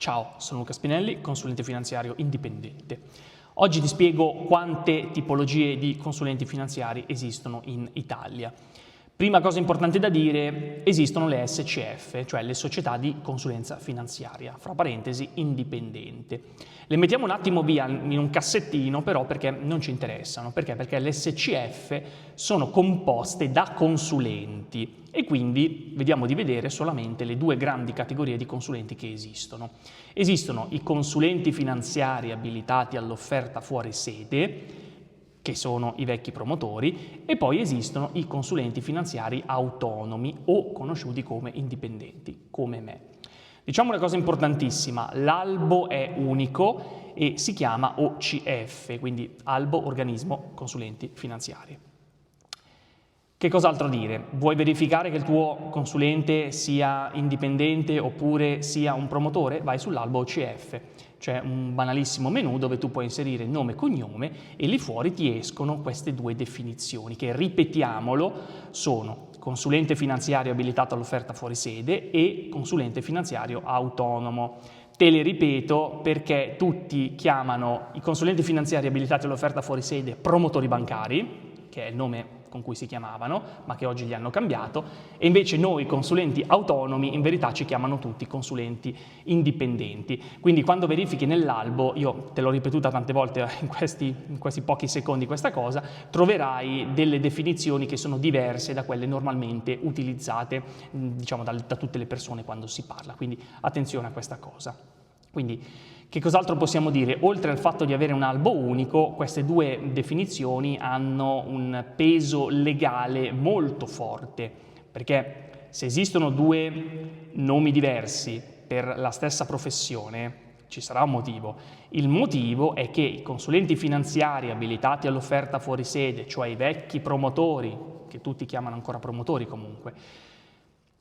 Ciao, sono Luca Spinelli, consulente finanziario indipendente. Oggi ti spiego quante tipologie di consulenti finanziari esistono in Italia. Prima cosa importante da dire, esistono le SCF, cioè le società di consulenza finanziaria, fra parentesi indipendente. Le mettiamo un attimo via in un cassettino però perché non ci interessano. Perché? Perché le SCF sono composte da consulenti e quindi vediamo di vedere solamente le due grandi categorie di consulenti che esistono. Esistono i consulenti finanziari abilitati all'offerta fuori sede, che sono i vecchi promotori, e poi esistono i consulenti finanziari autonomi o conosciuti come indipendenti, come me. Diciamo una cosa importantissima, l'albo è unico e si chiama OCF, quindi Albo Organismo Consulenti Finanziari. Che cos'altro dire? Vuoi verificare che il tuo consulente sia indipendente oppure sia un promotore? Vai sull'albo OCF. C'è un banalissimo menu dove tu puoi inserire nome e cognome e lì fuori ti escono queste due definizioni che, ripetiamolo, sono consulente finanziario abilitato all'offerta fuori sede e consulente finanziario autonomo. Te le ripeto perché tutti chiamano i consulenti finanziari abilitati all'offerta fuori sede promotori bancari, che è il nome con cui si chiamavano, ma che oggi li hanno cambiato, e invece noi consulenti autonomi in verità ci chiamano tutti consulenti indipendenti. Quindi quando verifichi nell'albo, io te l'ho ripetuta tante volte in questi pochi secondi questa cosa, troverai delle definizioni che sono diverse da quelle normalmente utilizzate diciamo da tutte le persone quando si parla, quindi attenzione a questa cosa. Quindi che cos'altro possiamo dire? Oltre al fatto di avere un albo unico, queste due definizioni hanno un peso legale molto forte, perché se esistono due nomi diversi per la stessa professione, ci sarà un motivo. Il motivo è che i consulenti finanziari abilitati all'offerta fuori sede, cioè i vecchi promotori, che tutti chiamano ancora promotori comunque,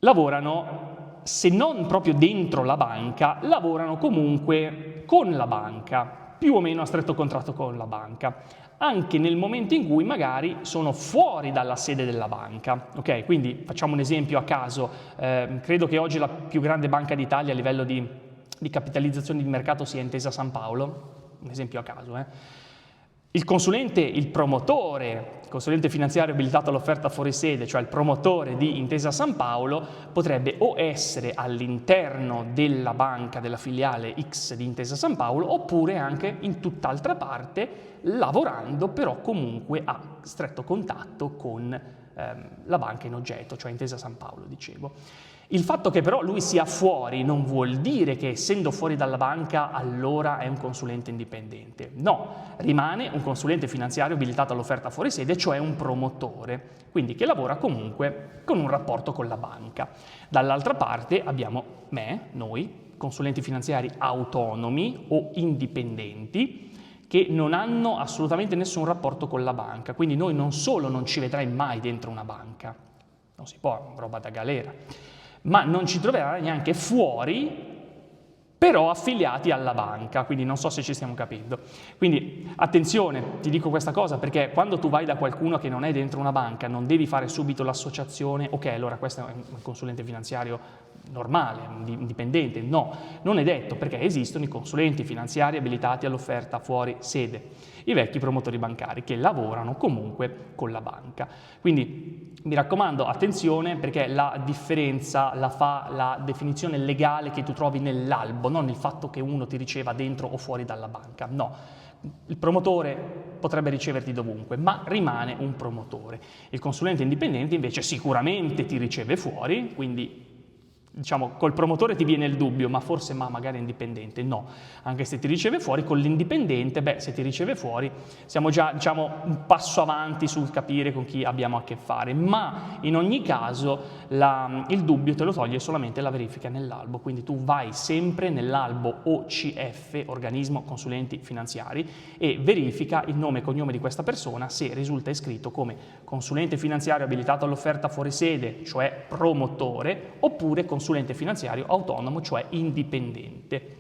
lavorano, se non proprio dentro la banca, lavorano comunque con la banca, più o meno a stretto contratto con la banca, anche nel momento in cui magari sono fuori dalla sede della banca. Ok, quindi facciamo un esempio a caso, credo che oggi la più grande banca d'Italia a livello di capitalizzazione di mercato sia Intesa Sanpaolo, un esempio a caso. Il consulente, il promotore, il consulente finanziario abilitato all'offerta fuori sede, cioè il promotore di Intesa Sanpaolo, potrebbe o essere all'interno della banca della filiale X di Intesa Sanpaolo oppure anche in tutt'altra parte, lavorando però comunque a stretto contatto con la banca in oggetto, cioè Intesa Sanpaolo, dicevo. Il fatto che però lui sia fuori non vuol dire che essendo fuori dalla banca allora è un consulente indipendente. No, rimane un consulente finanziario abilitato all'offerta fuori sede, cioè un promotore, quindi che lavora comunque con un rapporto con la banca. Dall'altra parte abbiamo noi, consulenti finanziari autonomi o indipendenti, che non hanno assolutamente nessun rapporto con la banca, quindi noi non solo non ci vedrai mai dentro una banca, non si può, roba da galera, ma non ci troverai neanche fuori, però affiliati alla banca, quindi non so se ci stiamo capendo. Quindi attenzione, ti dico questa cosa perché quando tu vai da qualcuno che non è dentro una banca non devi fare subito l'associazione, ok, allora questo è un consulente finanziario normale, indipendente. No, non è detto, perché esistono i consulenti finanziari abilitati all'offerta fuori sede, i vecchi promotori bancari che lavorano comunque con la banca. Quindi mi raccomando, attenzione, perché la differenza la fa la definizione legale che tu trovi nell'albo, non il fatto che uno ti riceva dentro o fuori dalla banca. No, il promotore potrebbe riceverti dovunque, ma rimane un promotore. Il consulente indipendente invece sicuramente ti riceve fuori, quindi diciamo col promotore ti viene il dubbio, ma forse magari è indipendente. No, anche se ti riceve fuori, con l'indipendente, se ti riceve fuori siamo già un passo avanti sul capire con chi abbiamo a che fare, ma in ogni caso il dubbio te lo toglie solamente la verifica nell'albo, quindi tu vai sempre nell'albo OCF, Organismo Consulenti Finanziari, e verifica il nome e cognome di questa persona se risulta iscritto come consulente finanziario abilitato all'offerta fuori sede, cioè promotore, oppure consulente finanziario autonomo, cioè indipendente.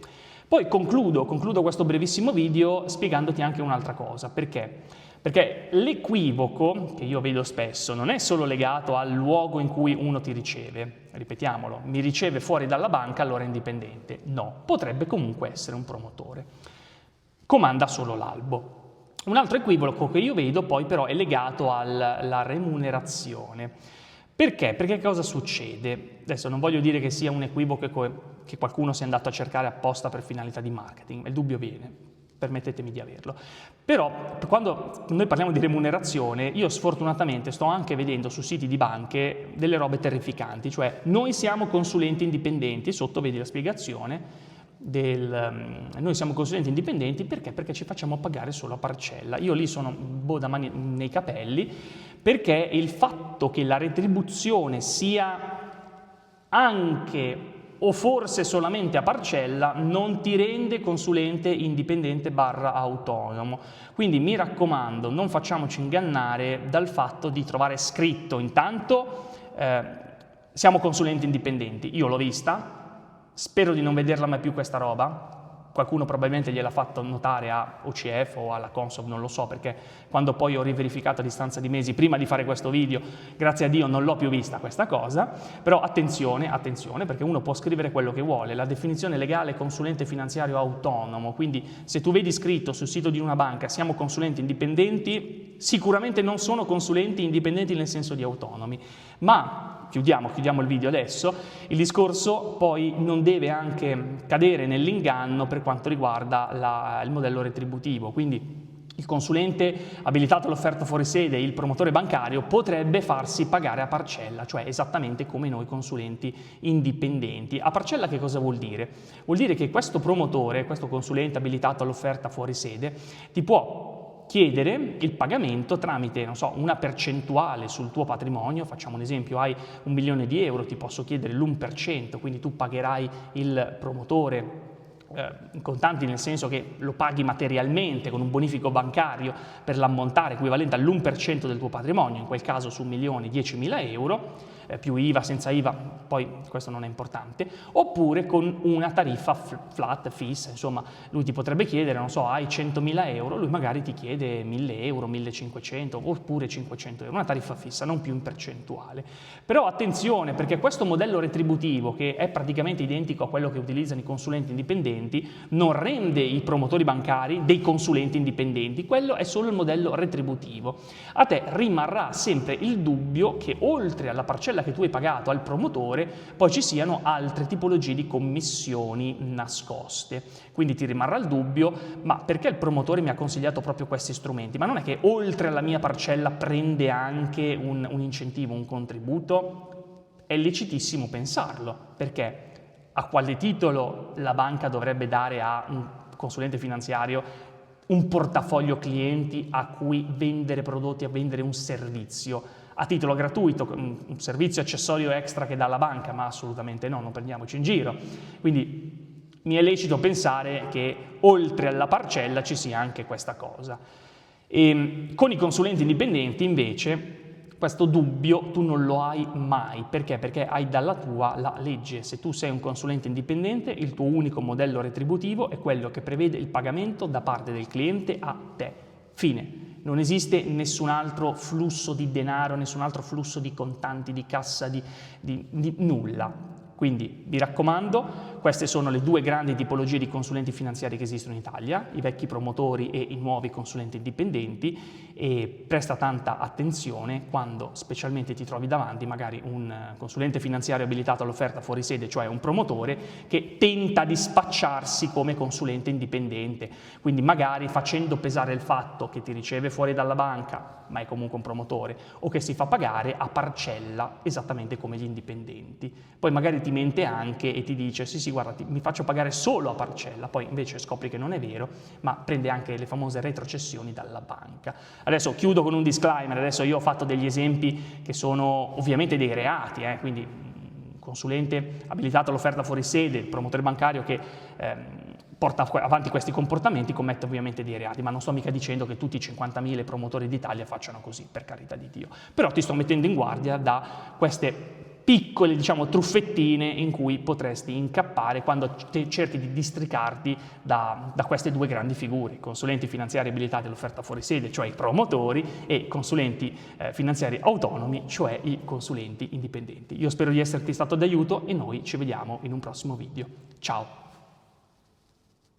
Poi concludo questo brevissimo video spiegandoti anche un'altra cosa. Perché? Perché l'equivoco che io vedo spesso non è solo legato al luogo in cui uno ti riceve, ripetiamolo, mi riceve fuori dalla banca, allora è indipendente. No, potrebbe comunque essere un promotore. Comanda solo l'albo. Un altro equivoco che io vedo poi però è legato alla remunerazione. Perché? Perché cosa succede? Adesso non voglio dire che sia un equivoco che qualcuno sia andato a cercare apposta per finalità di marketing, il dubbio viene, permettetemi di averlo. Però quando noi parliamo di remunerazione, io sfortunatamente sto anche vedendo su siti di banche delle robe terrificanti, cioè noi siamo consulenti indipendenti, sotto vedi la spiegazione, noi siamo consulenti indipendenti perché? Perché ci facciamo pagare solo a parcella. Io lì sono da mani nei capelli, perché il fatto che la retribuzione sia anche o forse solamente a parcella non ti rende consulente indipendente / autonomo. Quindi mi raccomando, non facciamoci ingannare dal fatto di trovare scritto intanto siamo consulenti indipendenti. Io l'ho vista, spero di non vederla mai più questa roba. Qualcuno probabilmente gliel'ha fatto notare a OCF o alla Consob, non lo so, perché quando poi ho riverificato a distanza di mesi, prima di fare questo video, grazie a Dio non l'ho più vista questa cosa, però attenzione, perché uno può scrivere quello che vuole. La definizione legale è consulente finanziario autonomo, quindi se tu vedi scritto sul sito di una banca siamo consulenti indipendenti, sicuramente non sono consulenti indipendenti nel senso di autonomi, ma chiudiamo il video adesso, il discorso poi non deve anche cadere nell'inganno per quanto riguarda il modello retributivo, quindi il consulente abilitato all'offerta fuori sede e il promotore bancario potrebbe farsi pagare a parcella, cioè esattamente come noi consulenti indipendenti. A parcella che cosa vuol dire? Vuol dire che questo promotore, questo consulente abilitato all'offerta fuori sede, ti può chiedere il pagamento tramite, non so, una percentuale sul tuo patrimonio. Facciamo un esempio, hai 1 milione di euro, ti posso chiedere l'1%, quindi tu pagherai il promotore in contanti, nel senso che lo paghi materialmente con un bonifico bancario per l'ammontare equivalente all'1% del tuo patrimonio, in quel caso su 1 milione 10.000 euro, più IVA, senza IVA, poi questo non è importante, oppure con una tariffa flat, fissa, insomma, lui ti potrebbe chiedere, non so, hai 100.000 euro, lui magari ti chiede 1.000 euro, 1.500 oppure 500 euro, una tariffa fissa, non più in percentuale. Però attenzione, perché questo modello retributivo, che è praticamente identico a quello che utilizzano i consulenti indipendenti, non rende i promotori bancari dei consulenti indipendenti, quello è solo il modello retributivo. A te rimarrà sempre il dubbio che oltre alla parcella che tu hai pagato al promotore, poi ci siano altre tipologie di commissioni nascoste. Quindi ti rimarrà il dubbio, ma perché il promotore mi ha consigliato proprio questi strumenti? Ma non è che oltre alla mia parcella prende anche un incentivo, un contributo? È lecitissimo pensarlo, perché a quale titolo la banca dovrebbe dare a un consulente finanziario un portafoglio clienti a cui vendere prodotti, a vendere un servizio a titolo gratuito, un servizio accessorio extra che dà la banca? Ma assolutamente no, non prendiamoci in giro. Quindi mi è lecito pensare che oltre alla parcella ci sia anche questa cosa. E con i consulenti indipendenti invece questo dubbio tu non lo hai mai. Perché? Perché hai dalla tua la legge. Se tu sei un consulente indipendente, il tuo unico modello retributivo è quello che prevede il pagamento da parte del cliente a te. Fine. Non esiste nessun altro flusso di denaro, nessun altro flusso di contanti, di cassa, di nulla. Quindi vi raccomando, queste sono le due grandi tipologie di consulenti finanziari che esistono in Italia, i vecchi promotori e i nuovi consulenti indipendenti, e presta tanta attenzione quando specialmente ti trovi davanti magari un consulente finanziario abilitato all'offerta fuori sede, cioè un promotore che tenta di spacciarsi come consulente indipendente, quindi magari facendo pesare il fatto che ti riceve fuori dalla banca ma è comunque un promotore, o che si fa pagare a parcella esattamente come gli indipendenti. Poi magari ti mente anche e ti dice sì guarda mi faccio pagare solo a parcella, poi invece scopri che non è vero, ma prende anche le famose retrocessioni dalla banca. Adesso chiudo con un disclaimer, adesso io ho fatto degli esempi che sono ovviamente dei reati, quindi consulente abilitato all'offerta fuori sede, il promotore bancario che porta avanti questi comportamenti commette ovviamente dei reati, ma non sto mica dicendo che tutti i 50.000 promotori d'Italia facciano così, per carità di Dio. Però ti sto mettendo in guardia da queste piccole, diciamo, truffettine in cui potresti incappare quando cerchi di districarti da queste due grandi figure, consulenti finanziari abilitati all'offerta fuori sede, cioè i promotori, e consulenti finanziari autonomi, cioè i consulenti indipendenti. Io spero di esserti stato d'aiuto e noi ci vediamo in un prossimo video. Ciao!